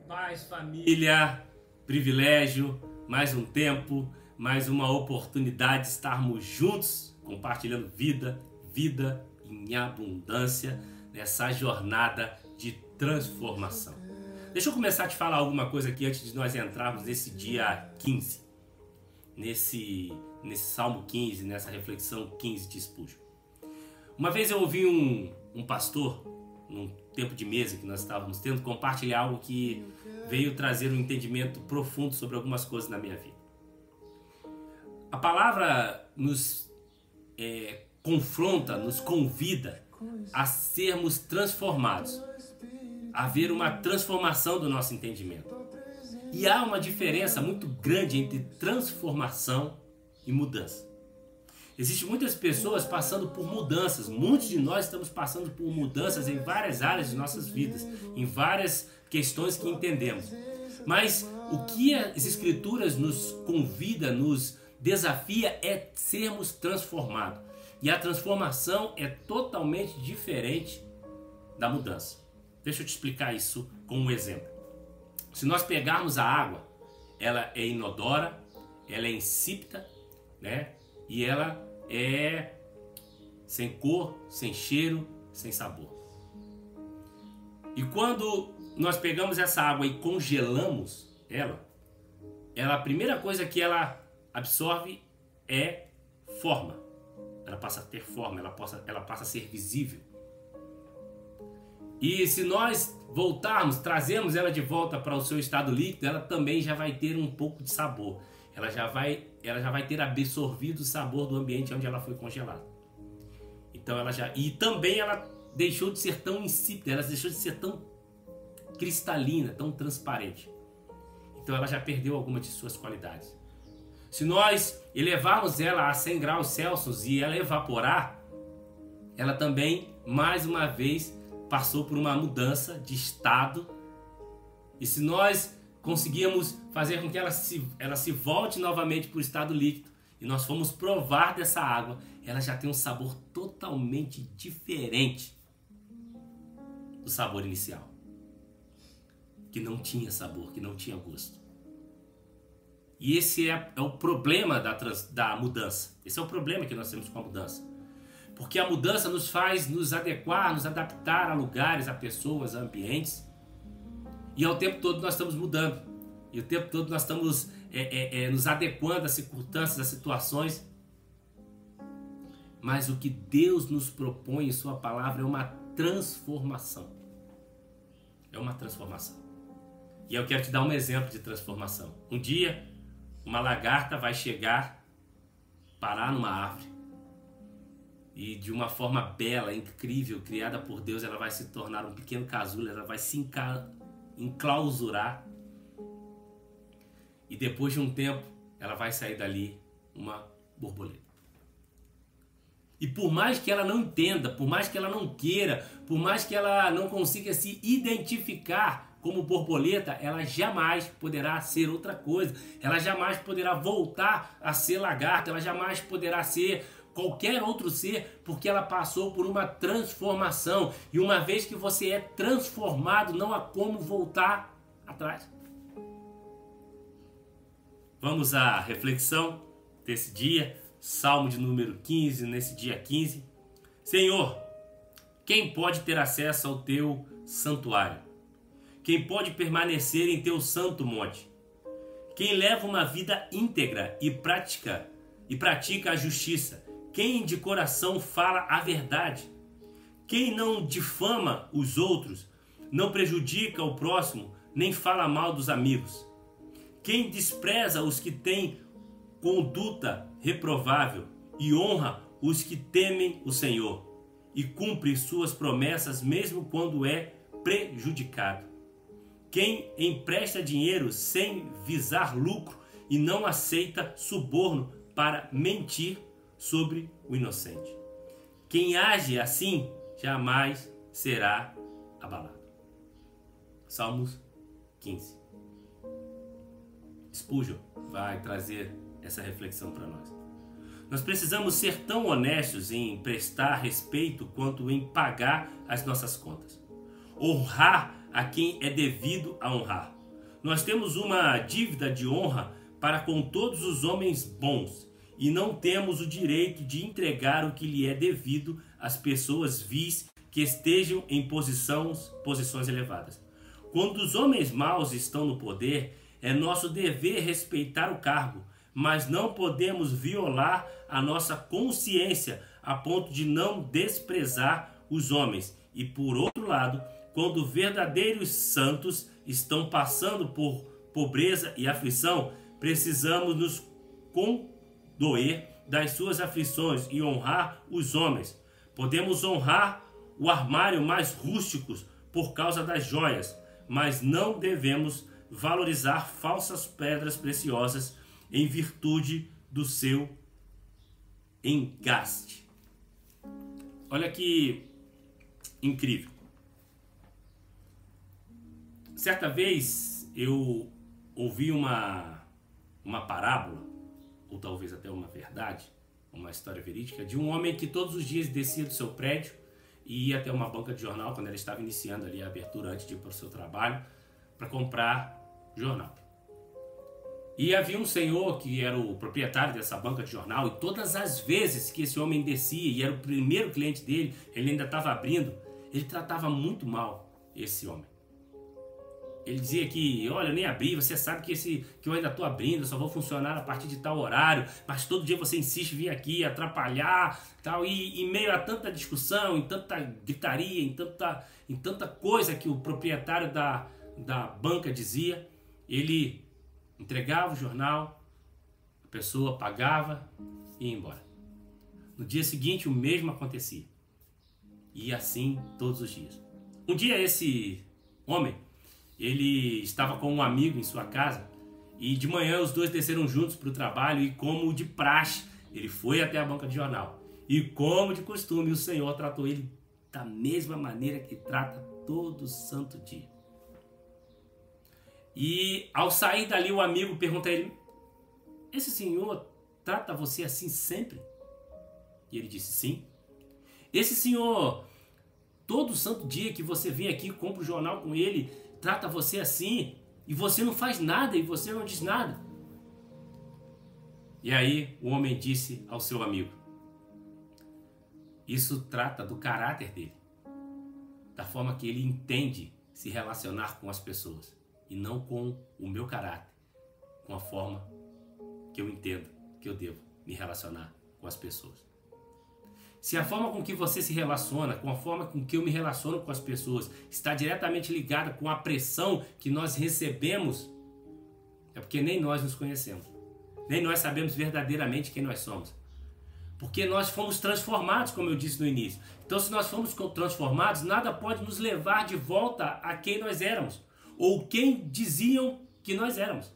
Paz, família, privilégio, mais um tempo, mais uma oportunidade de estarmos juntos, compartilhando vida em abundância, nessa jornada de transformação. Deixa eu começar a te falar alguma coisa aqui antes de nós entrarmos nesse dia 15, nesse Salmo 15, nessa reflexão 15 de Spurgeon. Uma vez eu ouvi um pastor, num tempo de mesa que nós estávamos tendo, compartilhar algo que veio trazer um entendimento profundo sobre algumas coisas na minha vida. A palavra nos confronta, nos convida a sermos transformados, a haver uma transformação do nosso entendimento. E há uma diferença muito grande entre transformação e mudança. Existem muitas pessoas passando por mudanças, muitos de nós estamos passando por mudanças em várias áreas de nossas vidas, em várias questões que entendemos. Mas o que as Escrituras nos convida, nos desafia é sermos transformados. E a transformação é totalmente diferente da mudança. Deixa eu te explicar isso com um exemplo. Se nós pegarmos a água, ela é inodora, ela é insípida, né? E ela é sem cor, sem cheiro, sem sabor. E quando nós pegamos essa água e congelamos ela, a primeira coisa que ela absorve é forma. Ela passa a ter forma, ela passa a ser visível. E se nós voltarmos, trazemos ela de volta para o seu estado líquido, ela também já vai ter um pouco de sabor. Ela já vai ter absorvido o sabor do ambiente onde ela foi congelada. Então e também ela deixou de ser tão insípida, ela deixou de ser tão cristalina, tão transparente. Então ela já perdeu algumas de suas qualidades. Se nós elevarmos ela a 100 graus Celsius e ela evaporar, ela também, mais uma vez, passou por uma mudança de estado. E se nós conseguimos fazer com que ela se volte novamente para o estado líquido e nós formos provar dessa água, ela já tem um sabor totalmente diferente do sabor inicial, que não tinha sabor, que não tinha gosto. E esse é o problema da mudança. Esse é o problema que nós temos com a mudança. Porque a mudança nos faz nos adequar, nos adaptar a lugares, a pessoas, a ambientes. E ao tempo todo nós estamos mudando. E o tempo todo nós estamos nos adequando às circunstâncias, às situações. Mas o que Deus nos propõe em sua palavra é uma transformação. É uma transformação. E eu quero te dar um exemplo de transformação. Um dia, uma lagarta vai chegar, parar numa árvore. E de uma forma bela, incrível, criada por Deus, ela vai se tornar um pequeno casulo, ela vai se enclausurar. E depois de um tempo, ela vai sair dali uma borboleta. E por mais que ela não entenda, por mais que ela não queira, por mais que ela não consiga se identificar como borboleta, ela jamais poderá ser outra coisa. Ela jamais poderá voltar a ser lagarta, ela jamais poderá ser qualquer outro ser, porque ela passou por uma transformação. E uma vez que você é transformado, não há como voltar atrás. Vamos à reflexão desse dia, Salmo de número 15, nesse dia 15. Senhor, quem pode ter acesso ao teu santuário? Quem pode permanecer em teu santo monte? Quem leva uma vida íntegra e pratica a justiça? Quem de coração fala a verdade? Quem não difama os outros, não prejudica o próximo, nem fala mal dos amigos? Quem despreza os que têm conduta reprovável e honra os que temem o Senhor e cumpre suas promessas mesmo quando é prejudicado? Quem empresta dinheiro sem visar lucro e não aceita suborno para mentir sobre o inocente? Quem age assim jamais será abalado. Salmos 15. Spurgeon vai trazer essa reflexão para nós. Nós precisamos ser tão honestos em prestar respeito quanto em pagar as nossas contas. Honrar a quem é devido a honrar. nós temos uma dívida de honra para com todos os homens bons e não temos o direito de entregar o que lhe é devido às pessoas vis que estejam em posições elevadas. Quando os homens maus estão no poder, é nosso dever respeitar o cargo, mas não podemos violar a nossa consciência a ponto de não desprezar os homens. E por outro lado, quando verdadeiros santos estão passando por pobreza e aflição, precisamos nos condoer das suas aflições e honrar os homens. Podemos honrar o armário mais rústico por causa das joias, mas não devemos valorizar falsas pedras preciosas em virtude do seu engaste. Olha que incrível. Certa vez eu ouvi uma parábola, ou talvez até uma verdade, uma história verídica, de um homem que todos os dias descia do seu prédio e ia até uma banca de jornal quando ele estava iniciando ali a abertura antes de ir para o seu trabalho para comprar jornal. E havia um senhor que era o proprietário dessa banca de jornal, e todas as vezes que esse homem descia e era o primeiro cliente dele, ele ainda estava abrindo, ele tratava muito mal esse homem. Ele dizia que, olha, eu nem abri, você sabe que eu ainda estou abrindo, eu só vou funcionar a partir de tal horário, mas todo dia você insiste em vir aqui atrapalhar, tal, e em meio a tanta discussão, em tanta gritaria, em tanta coisa que o proprietário da banca dizia, ele entregava o jornal, a pessoa pagava e ia embora. No dia seguinte o mesmo acontecia. E assim todos os dias. Um dia esse homem, ele estava com um amigo em sua casa e de manhã os dois desceram juntos para o trabalho e, como de praxe, ele foi até a banca de jornal. E como de costume, o Senhor tratou ele da mesma maneira que trata todo santo dia. E ao sair dali o amigo pergunta a ele: esse senhor trata você assim sempre? E ele disse: sim. Esse senhor, todo santo dia que você vem aqui, compra o jornal com ele, trata você assim, e você não faz nada, e você não diz nada. E aí o homem disse ao seu amigo: isso trata do caráter dele, da forma que ele entende se relacionar com as pessoas, e não com o meu caráter, com a forma que eu entendo que eu devo me relacionar com as pessoas. Se a forma com que você se relaciona, com a forma com que eu me relaciono com as pessoas, está diretamente ligada com a pressão que nós recebemos, é porque nem nós nos conhecemos. Nem nós sabemos verdadeiramente quem nós somos. Porque nós fomos transformados, como eu disse no início. Então, se nós fomos transformados, nada pode nos levar de volta a quem nós éramos, ou quem diziam que nós éramos.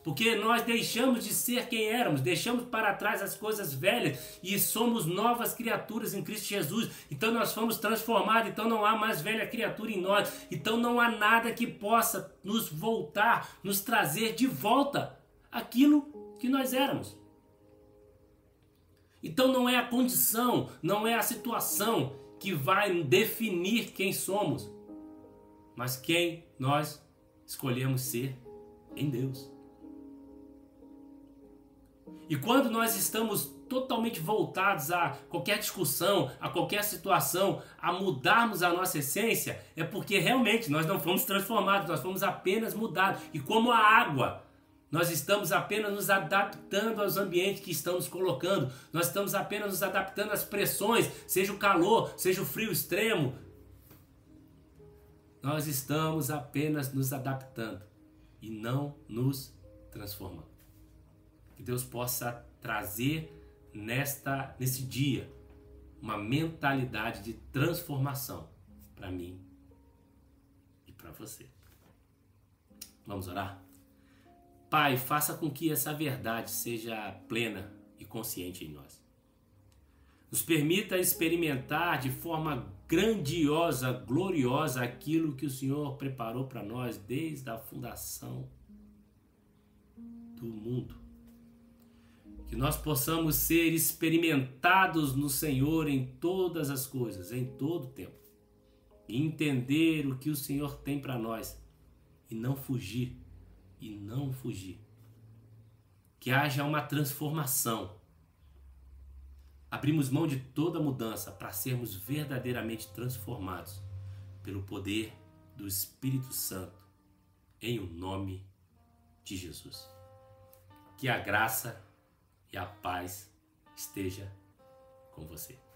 Porque nós deixamos de ser quem éramos, deixamos para trás as coisas velhas e somos novas criaturas em Cristo Jesus. Então nós fomos transformados, então não há mais velha criatura em nós. Então não há nada que possa nos voltar, nos trazer de volta aquilo que nós éramos. Então não é a condição, não é a situação que vai definir quem somos, mas quem nós escolhemos ser em Deus. E quando nós estamos totalmente voltados a qualquer discussão, a qualquer situação, a mudarmos a nossa essência, é porque realmente nós não fomos transformados, nós fomos apenas mudados. E como a água, nós estamos apenas nos adaptando aos ambientes que estão nos colocando, nós estamos apenas nos adaptando às pressões, seja o calor, seja o frio extremo. Nós estamos apenas nos adaptando e não nos transformando. Que Deus possa trazer nesse dia uma mentalidade de transformação para mim e para você. Vamos orar? Pai, faça com que essa verdade seja plena e consciente em nós. Nos permita experimentar de forma grandiosa, gloriosa, aquilo que o Senhor preparou para nós desde a fundação do mundo. Que nós possamos ser experimentados no Senhor em todas as coisas, em todo o tempo. E entender o que o Senhor tem para nós. e não fugir. E não fugir. Que haja uma transformação. Abrimos mão de toda mudança para sermos verdadeiramente transformados pelo poder do Espírito Santo, em o nome de Jesus. Que a graça e a paz esteja com você.